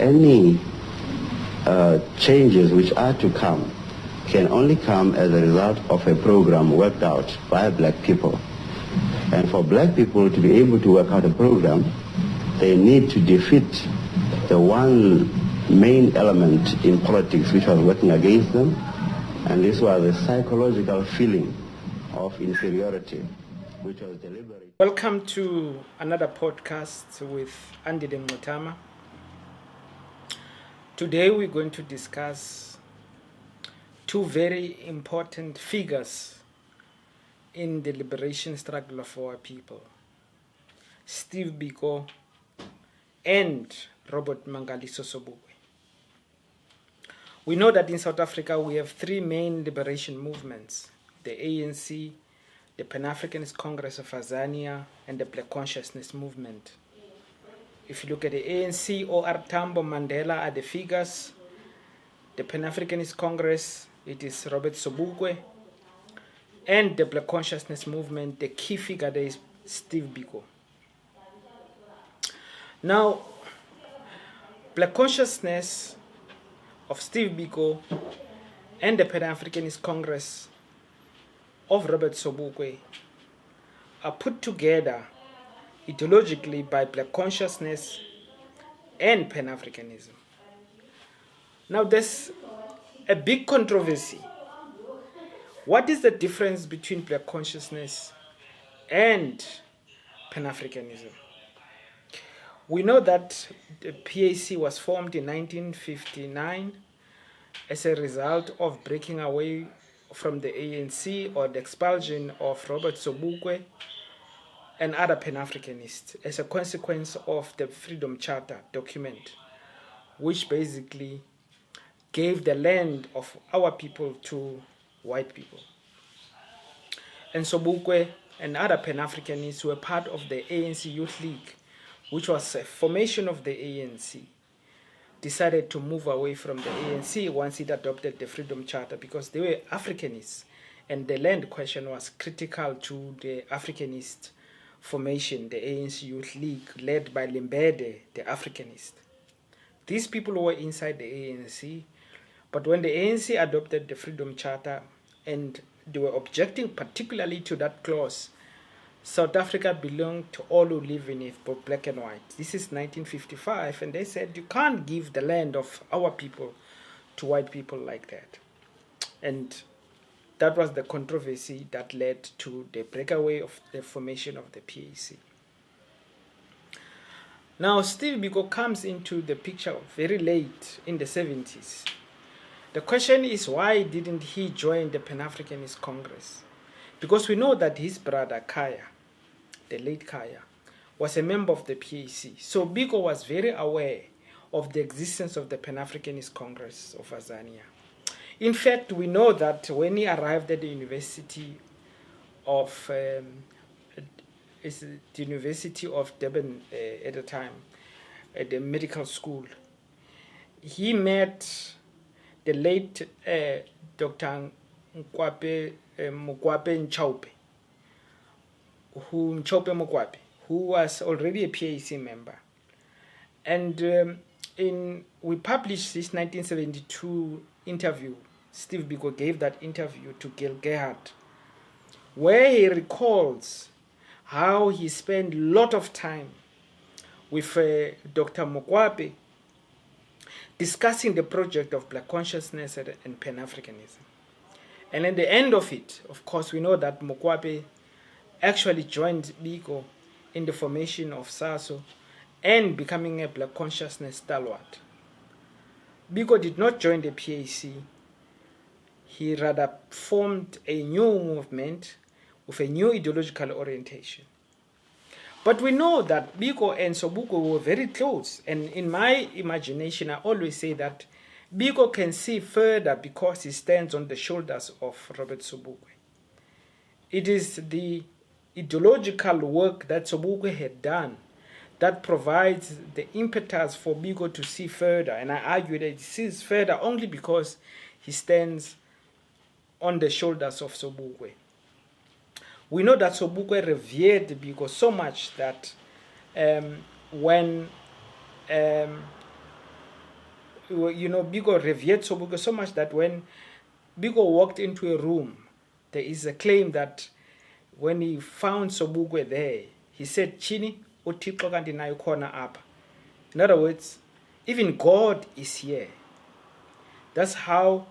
any changes which are to come can only come as a result of a program worked out by black people. And for black people to be able to work out a program, they need to defeat the one main element in politics which was working against them, and this was a psychological feeling of inferiority, which was deliberate. Welcome to another podcast with Andile Mngxitama. Today we're going to discuss two very important figures in the liberation struggle of our people, Steve Biko and Robert Mangaliso Sobukwe. We know that in South Africa we have three main liberation movements: the ANC, the Pan-Africanist Congress of Azania, and the Black Consciousness Movement. If you look at the ANC, O.R. Tambo, Mandela are the figures. The Pan-Africanist Congress, it is Robert Sobukwe. And the Black Consciousness Movement, the key figure there is Steve Biko. Now, Black Consciousness of Steve Biko and the Pan-Africanist Congress of Robert Sobukwe are put together ideologically by Black Consciousness and Pan-Africanism. Now there's a big controversy. What is the difference between Black Consciousness and Pan-Africanism? We know that the PAC was formed in 1959 as a result of breaking away from the ANC or the expulsion of Robert Sobukwe and other Pan-Africanists as a consequence of the Freedom Charter document, which basically gave the land of our people to white people. And Sobukwe and other Pan-Africanists were part of the ANC Youth League, which was a formation of the ANC, decided to move away from the ANC once it adopted the Freedom Charter because they were Africanists and the land question was critical to the Africanist formation, the ANC Youth League, led by Limbede, the Africanist. These people were inside the ANC, but when the ANC adopted the Freedom Charter and they were objecting particularly to that clause, South Africa belonged to all who live in it, both black and white. This is 1955, and they said you can't give the land of our people to white people like that. And that was the controversy that led to the breakaway of the formation of the PAC. Now, Steve Biko comes into the picture very late in the 70s. The question is, why didn't he join the Pan-Africanist Congress? Because we know that his brother Kaya, the late Kaya, was a member of the PAC. So Biko was very aware of the existence of the Pan-Africanist Congress of Azania. In fact, we know that when he arrived at the University of Durban at the time, at the medical school, he met the late Dr. Mokwape Nchaupe, who was already a PAC member. And we published this 1972 interview. Steve Biko gave that interview to Gail Gerhardt, where he recalls how he spent a lot of time with Dr. Mokwape discussing the project of Black Consciousness and Pan-Africanism. And at the end of it, of course, we know that Mokwape actually joined Biko in the formation of SASO and becoming a Black Consciousness stalwart. Biko did not join the PAC. He rather formed a new movement with a new ideological orientation. But we know that Biko and Sobukwe were very close. And in my imagination, I always say that Biko can see further because he stands on the shoulders of Robert Sobukwe. It is the ideological work that Sobukwe had done that provides the impetus for Biko to see further. And I argue that he sees further only because he stands on the shoulders of Sobukwe. We know that Sobukwe revered Biko so much that when Biko revered Sobukwe so much that when Biko walked into a room, there is a claim that when he found Sobukwe there, he said, Chini, uThixo kanti naye ukhona apha. In other words, even God is here. That's how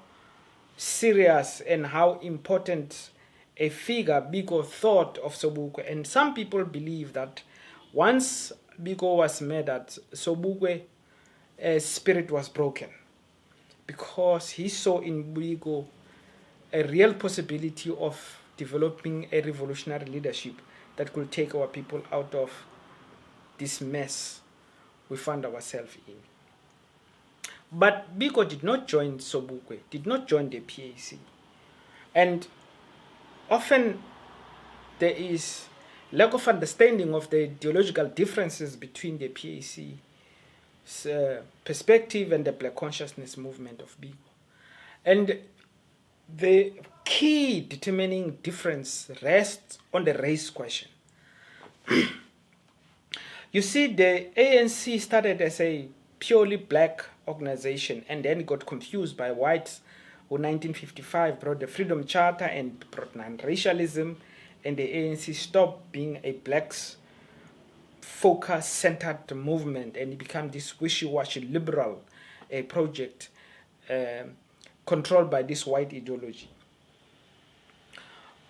serious and how important a figure Biko thought of Sobukwe. And some people believe that once Biko was murdered, Sobukwe's spirit was broken, because he saw in Biko a real possibility of developing a revolutionary leadership that could take our people out of this mess we found ourselves in. But Biko did not join Sobukwe, did not join the PAC. And often there is lack of understanding of the ideological differences between the PAC's perspective and the Black consciousness movement of Biko. And the key determining difference rests on the race question. You see, the ANC started as a purely black organization and then got confused by whites who in 1955 brought the Freedom Charter and brought non-racialism, and the ANC stopped being a blacks focus-centered movement and it became this wishy-washy liberal project controlled by this white ideology.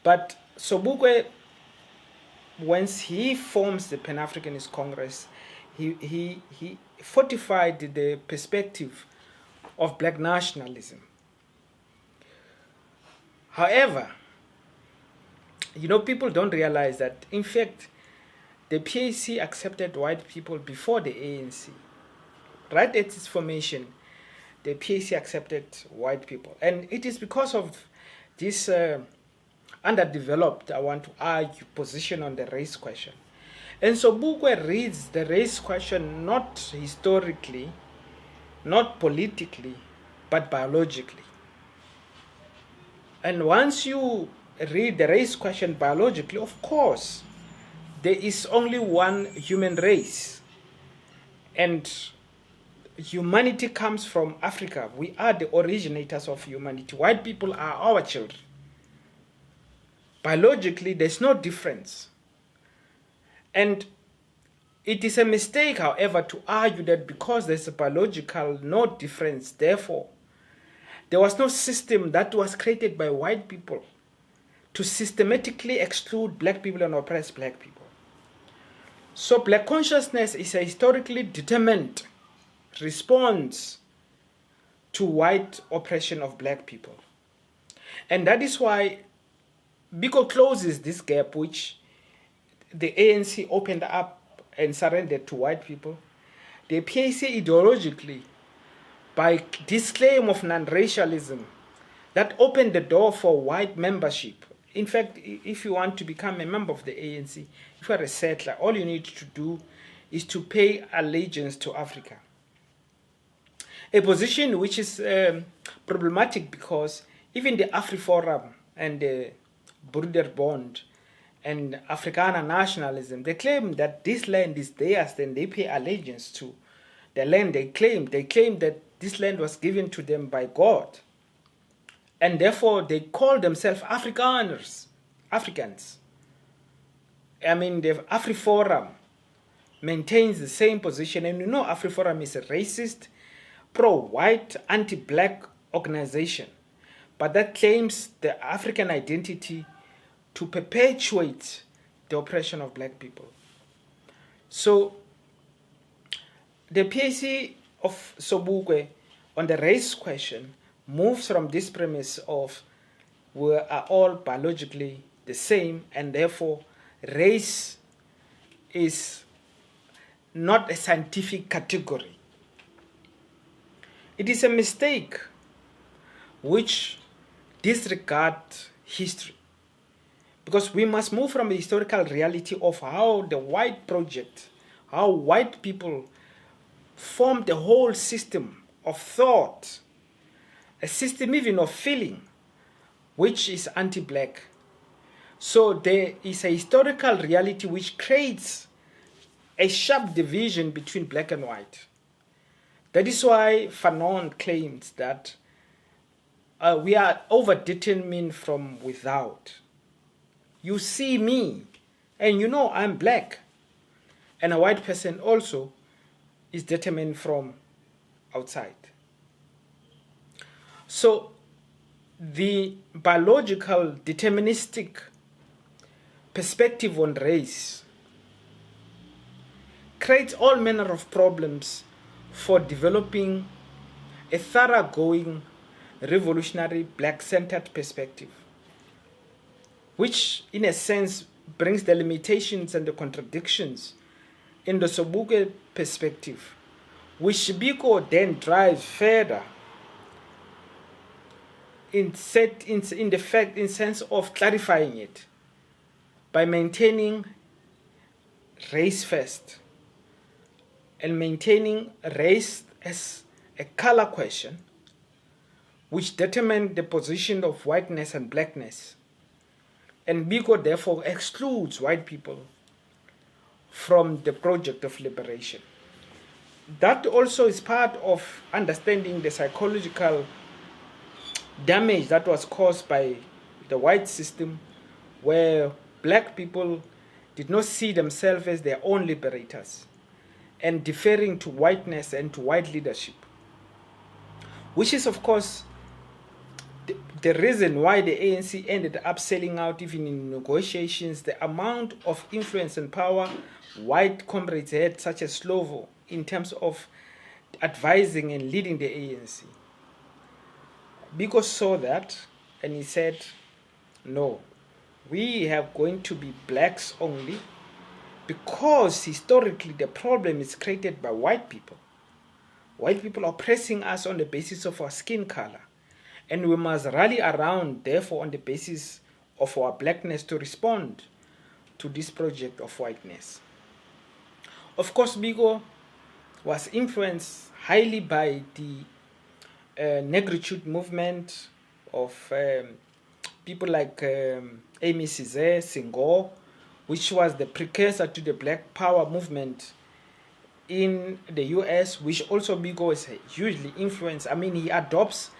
But Sobukwe, once he forms the Pan-Africanist Congress, he fortified the perspective of black nationalism. However, people don't realize that, in fact, the PAC accepted white people before the ANC. Right at its formation, the PAC accepted white people. And it is because of this underdeveloped, I want to argue, position on the race question. And so Sobukwe reads the race question not historically, not politically, but biologically. And once you read the race question biologically, of course, there is only one human race. And humanity comes from Africa. We are the originators of humanity. White people are our children. Biologically, there's no difference. And it is a mistake, however, to argue that because there's a biological no difference, therefore, there was no system that was created by white people to systematically exclude black people and oppress black people. So black consciousness is a historically determined response to white oppression of black people. And that is why Biko closes this gap which the ANC opened up and surrendered to white people. The PAC ideologically, by this claim of non-racialism, that opened the door for white membership. In fact, if you want to become a member of the ANC, if you are a settler, all you need to do is to pay allegiance to Africa. A position which is problematic because even the AfriForum and the Broederbond and Afrikaner nationalism, they claim that this land is theirs, then they pay allegiance to the land they claim. They claim that this land was given to them by God. And therefore, they call themselves Afrikaners, Africans. I mean, the AfriForum maintains the same position. And AfriForum is a racist, pro-white, anti-black organization. But that claims the African identity to perpetuate the oppression of black people. So, the PAC of Sobukwe on the race question moves from this premise of we are all biologically the same and therefore race is not a scientific category. It is a mistake which disregards history, because we must move from the historical reality of how the white project, how white people formed the whole system of thought, a system even of feeling, which is anti-black. So there is a historical reality which creates a sharp division between black and white. That is why Fanon claims that we are overdetermined from without. You see me, and you know I'm black. And a white person also is determined from outside. So the biological deterministic perspective on race creates all manner of problems for developing a thoroughgoing revolutionary black-centered perspective, which in a sense brings the limitations and the contradictions in the Sobukwe perspective, which Biko then drives further in sense of clarifying it by maintaining race first and maintaining race as a color question which determined the position of whiteness and blackness. And Biko therefore excludes white people from the project of liberation. That also is part of understanding the psychological damage that was caused by the white system, where black people did not see themselves as their own liberators and deferring to whiteness and to white leadership, which is of course the reason why the ANC ended up selling out even in negotiations. The amount of influence and power white comrades had, such as Slovo, in terms of advising and leading the ANC. Biko saw that and he said, no, we have going to be blacks only, because historically the problem is created by white people. White people oppressing us on the basis of our skin color. And we must rally around, therefore, on the basis of our blackness to respond to this project of whiteness. Of course, Biko was influenced highly by the negritude movement of people like Amy Cizé, Singo, which was the precursor to the Black Power movement in the US, which also Biko is hugely influenced. I mean, he adopts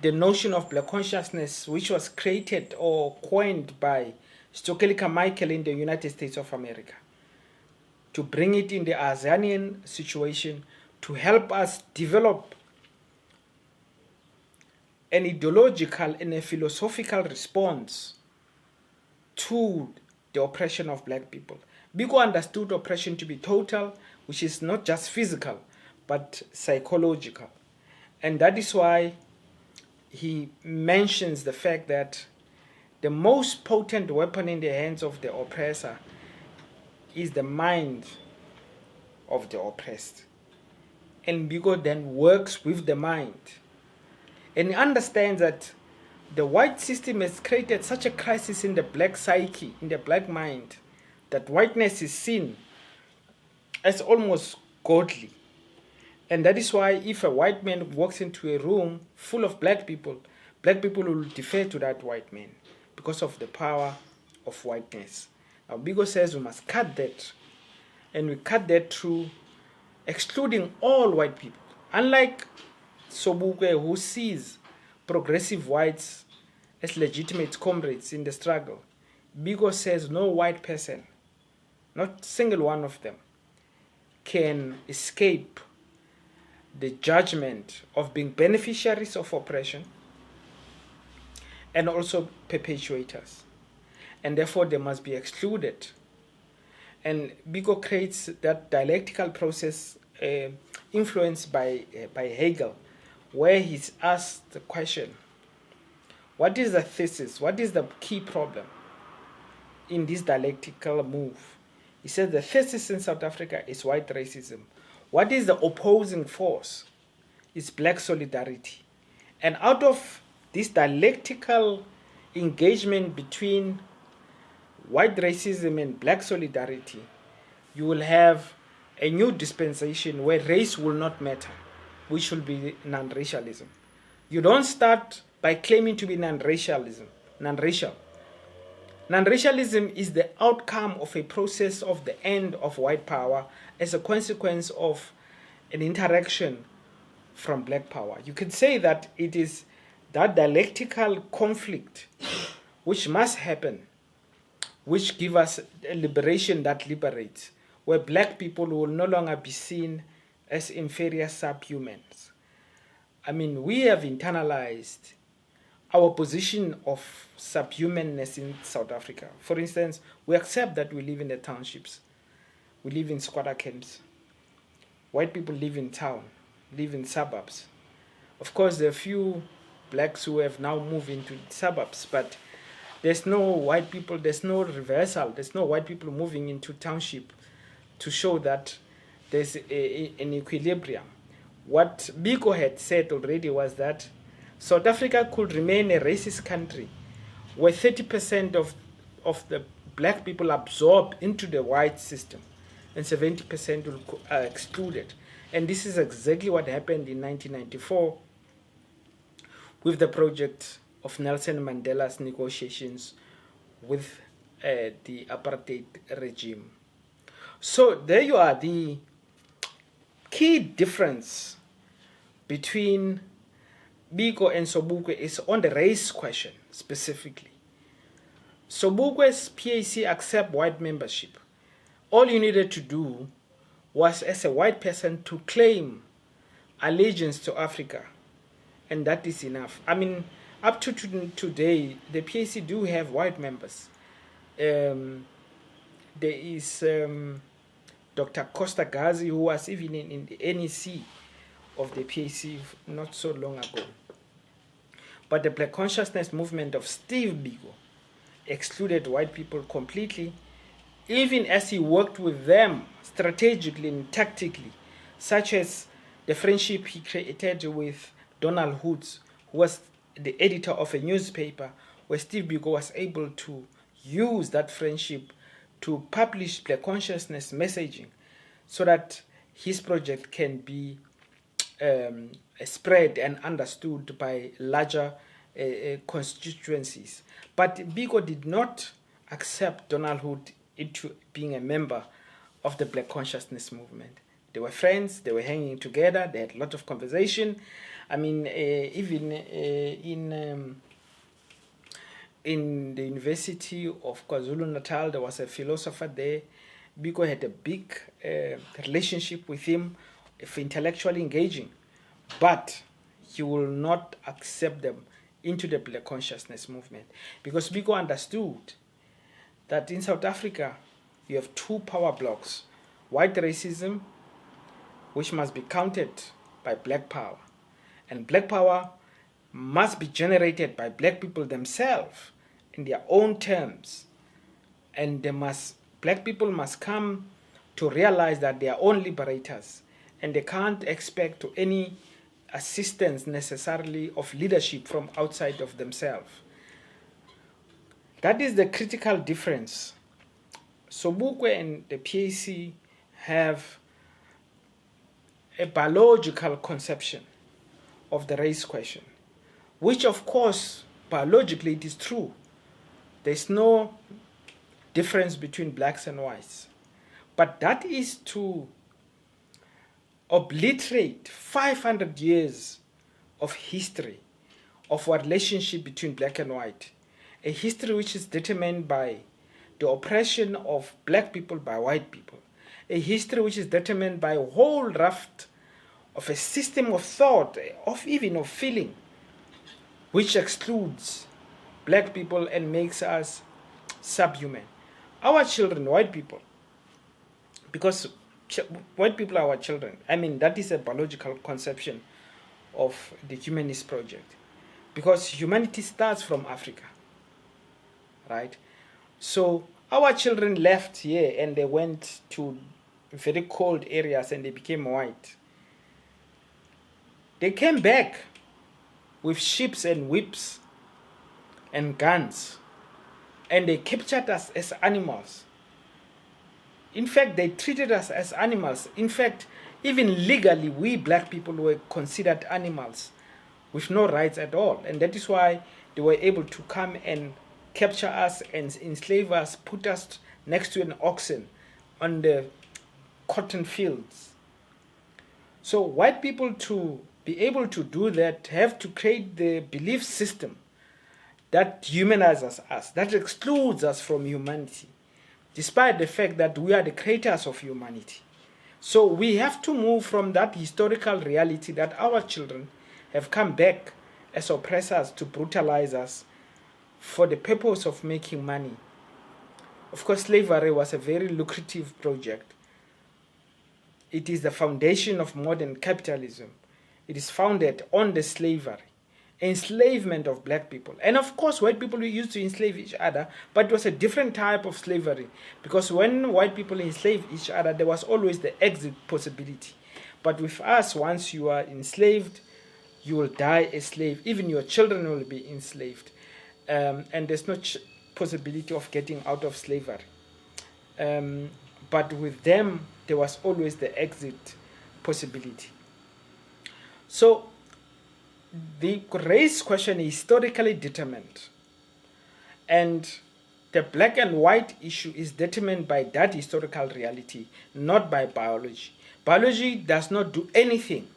the notion of black consciousness, which was created or coined by Stokely Carmichael in the United States of America, to bring it in the ASEANian situation, to help us develop an ideological and a philosophical response to the oppression of black people. Biko understood oppression to be total, which is not just physical, but psychological. And that is why he mentions the fact that the most potent weapon in the hands of the oppressor is the mind of the oppressed. And Biko then works with the mind. And he understands that the white system has created such a crisis in the black psyche, in the black mind, that whiteness is seen as almost godly. And that is why if a white man walks into a room full of black people will defer to that white man because of the power of whiteness. Now Biko says we must cut that, and we cut that through excluding all white people. Unlike Sobukwe, who sees progressive whites as legitimate comrades in the struggle, Biko says no white person, not a single one of them, can escape the judgment of being beneficiaries of oppression and also perpetuators, and therefore they must be excluded. And Biko creates that dialectical process influenced by Hegel, where he's asked the question, what is the thesis, what is the key problem in this dialectical move? He said the thesis in South Africa is white racism. What is the opposing force? It's black solidarity. And out of this dialectical engagement between white racism and black solidarity, you will have a new dispensation where race will not matter, which will be non-racialism. You don't start by claiming to be non-racial. Non-racialism is the outcome of a process of the end of white power as a consequence of an interaction from black power. You could say that it is that dialectical conflict which must happen, which give us a liberation that liberates, where black people will no longer be seen as inferior subhumans. I mean, we have internalized our position of subhumanness in South Africa. For instance, we accept that we live in the townships. We live in squatter camps. White people live in town, live in suburbs. Of course, there are few blacks who have now moved into suburbs, but there's no white people, there's no reversal, there's no white people moving into township to show that there's an equilibrium. What Biko had said already was that South Africa could remain a racist country where 30% of the black people absorb into the white system and 70% are excluded. And this is exactly what happened in 1994 with the project of Nelson Mandela's negotiations with the apartheid regime. So there you are, the key difference between Biko and Sobukwe is on the race question specifically. Sobukwe's PAC accept white membership. All you needed to do was, as a white person, to claim allegiance to Africa, and that is enough. I mean, up to today, the PAC do have white members. There is Dr. Costa Gazi, who was even in the NEC of the PAC not so long ago. But the Black Consciousness movement of Steve Biko excluded white people completely, even as he worked with them strategically and tactically, such as the friendship he created with Donald Hoods, who was the editor of a newspaper, where Steve Biko was able to use that friendship to publish Black Consciousness messaging so that his project can be spread and understood by larger constituencies. But Biko did not accept Donald Hood into being a member of the Black Consciousness movement. They were friends, they were hanging together, they had a lot of conversation. I mean, even in the University of KwaZulu-Natal, there was a philosopher there. Biko had a big relationship with him, intellectually engaging, but he will not accept them into the Black Consciousness movement, because Biko understood that in South Africa you have two power blocks: white racism, which must be countered by black power, and black power must be generated by black people themselves in their own terms, and black people must come to realize that they are own liberators, and they can't expect any assistance necessarily of leadership from outside of themselves. That is the critical difference. Sobukwe and the PAC have a biological conception of the race question, which of course biologically it is true. There's no difference between blacks and whites, but that is to obliterate 500 years of history of a relationship between black and white, a history which is determined by the oppression of black people by white people, a history which is determined by a whole raft of a system of thought, even of feeling, which excludes black people and makes us subhuman. Our children, white people, because white people are our children. I mean, that is a biological conception of the humanist project, because humanity starts from Africa, right? So our children left here and they went to very cold areas and they became white. They came back with ships and whips and guns, and they captured us as animals. In fact, they treated us as animals. In fact, even legally, we black people were considered animals with no rights at all. And that is why they were able to come and capture us and enslave us, put us next to an oxen on the cotton fields. So white people to be able to do that have to create the belief system that humanizes us, that excludes us from humanity, despite the fact that we are the creators of humanity. So we have to move from that historical reality that our children have come back as oppressors to brutalize us for the purpose of making money. Of course, slavery was a very lucrative project. It is the foundation of modern capitalism. It is founded on the slavery, enslavement of black people. And of course, white people used to enslave each other, but it was a different type of slavery. Because when white people enslaved each other, there was always the exit possibility. But with us, once you are enslaved, you will die a slave. Even your children will be enslaved. And there's no possibility of getting out of slavery. But with them, there was always the exit possibility. So the race question is historically determined. And the black and white issue is determined by that historical reality, not by biology. Biology does not do anything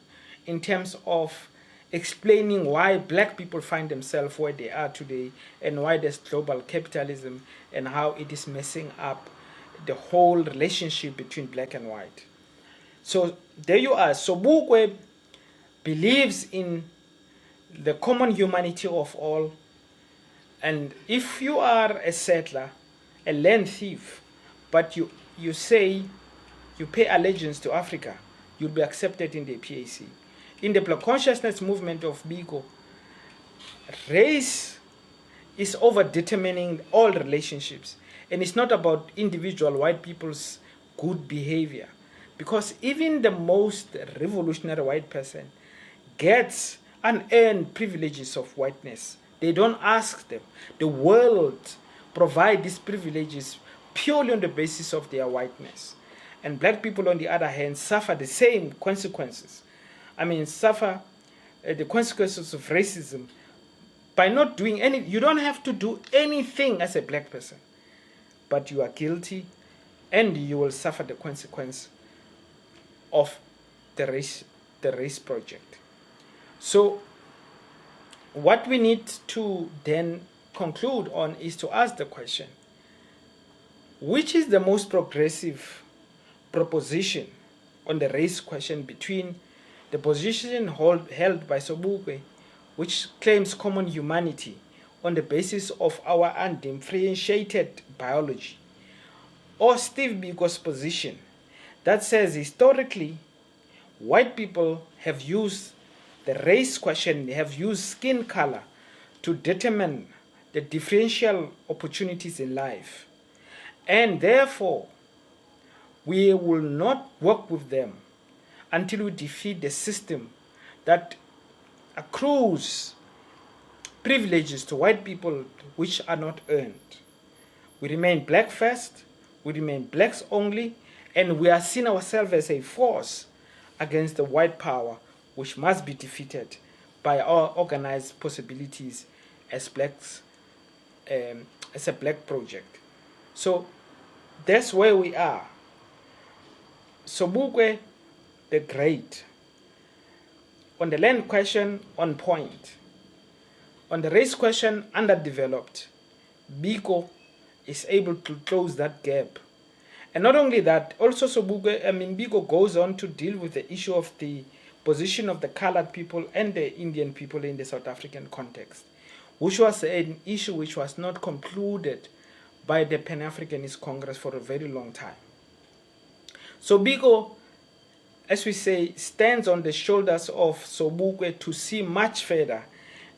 in terms of explaining why black people find themselves where they are today and why there's global capitalism and how it is messing up the whole relationship between black and white. So there you are. Sobukwe believes in the common humanity of all. And if you are a settler, a land thief, but you say you pay allegiance to Africa, you'll be accepted in the PAC. In the Black Consciousness movement of Biko, race is over determining all relationships. And it's not about individual white people's good behavior. Because even the most revolutionary white person gets unearned privileges of whiteness. They don't ask them. The world provides these privileges purely on the basis of their whiteness. And black people, on the other hand, suffer the same consequences. Suffer the consequences of racism by not doing any. You don't have to do anything as a black person, but you are guilty, and you will suffer the consequence of the race project. So, what we need to then conclude on is to ask the question: which is the most progressive proposition on the race question between the position held by Sobukwe, which claims common humanity on the basis of our undifferentiated biology, or Steve Biko's position that says historically white people have used the race question, they have used skin color to determine the differential opportunities in life, and therefore we will not work with them until we defeat the system that accrues privileges to white people which are not earned. We remain black first, we remain blacks only, and we are seeing ourselves as a force against the white power which must be defeated by our organized possibilities as blacks, as a black project. So that's where we are. Sobukwe the Great, on the land question, on point. On the race question, underdeveloped. Biko is able to close that gap. And not only that, also Biko goes on to deal with the issue of the position of the colored people and the Indian people in the South African context, which was an issue which was not concluded by the Pan-Africanist Congress for a very long time. So Biko, as we say, stands on the shoulders of Sobukwe to see much further,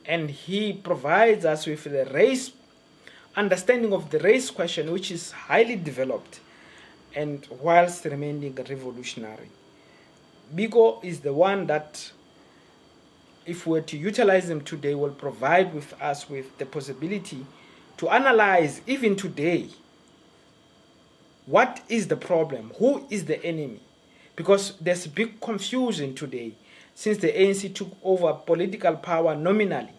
and he provides us with the race understanding of the race question, which is highly developed and whilst remaining revolutionary. Biko is the one that, if we were to utilize them today, will provide with us with the possibility to analyze, even today, what is the problem, who is the enemy. Because there's big confusion today since the ANC took over political power nominally.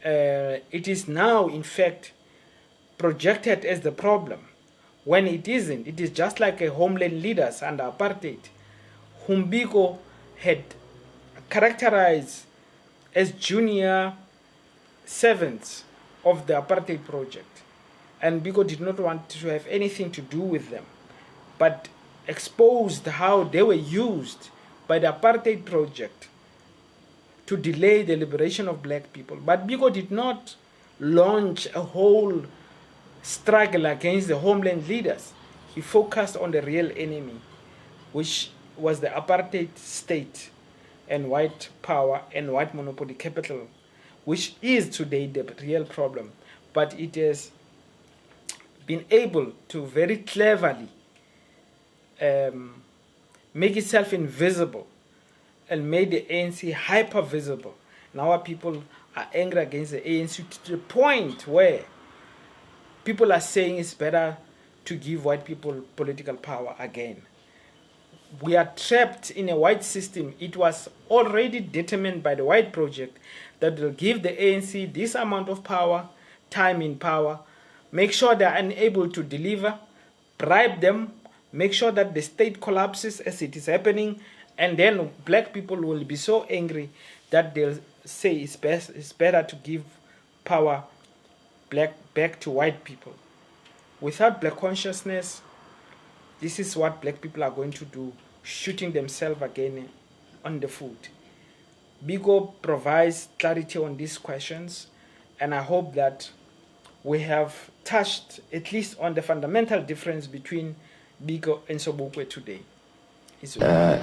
It is now, in fact, projected as the problem, when it isn't. It is just like a homeland leaders under apartheid, whom Biko had characterized as junior servants of the apartheid project. And Biko did not want to have anything to do with them, but exposed how they were used by the apartheid project to delay the liberation of black people. But Biko did not launch a whole struggle against the homeland leaders. He focused on the real enemy, which was the apartheid state and white power and white monopoly capital, which is today the real problem. But it has been able to very cleverly make itself invisible and made the ANC hyper visible. Now our people are angry against the ANC to the point where people are saying it's better to give white people political power again. We are trapped in a white system. It was already determined by the white project that will give the ANC this amount of power, time in power, make sure they are unable to deliver, bribe them, make sure that the state collapses as it is happening, and then black people will be so angry that they'll say it's better to give power back to white people. Without black consciousness, this is what black people are going to do, shooting themselves again on the foot. Biko provides clarity on these questions, and I hope that we have touched at least on the fundamental difference between Biko and Sobukwe today.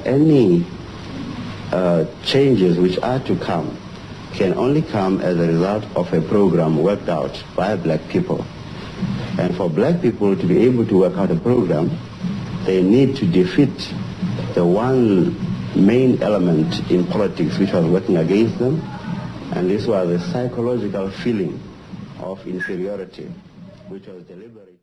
Any changes which are to come can only come as a result of a program worked out by black people. And for black people to be able to work out a program, they need to defeat the one main element in politics which was working against them, and this was a psychological feeling of inferiority, which was deliberate.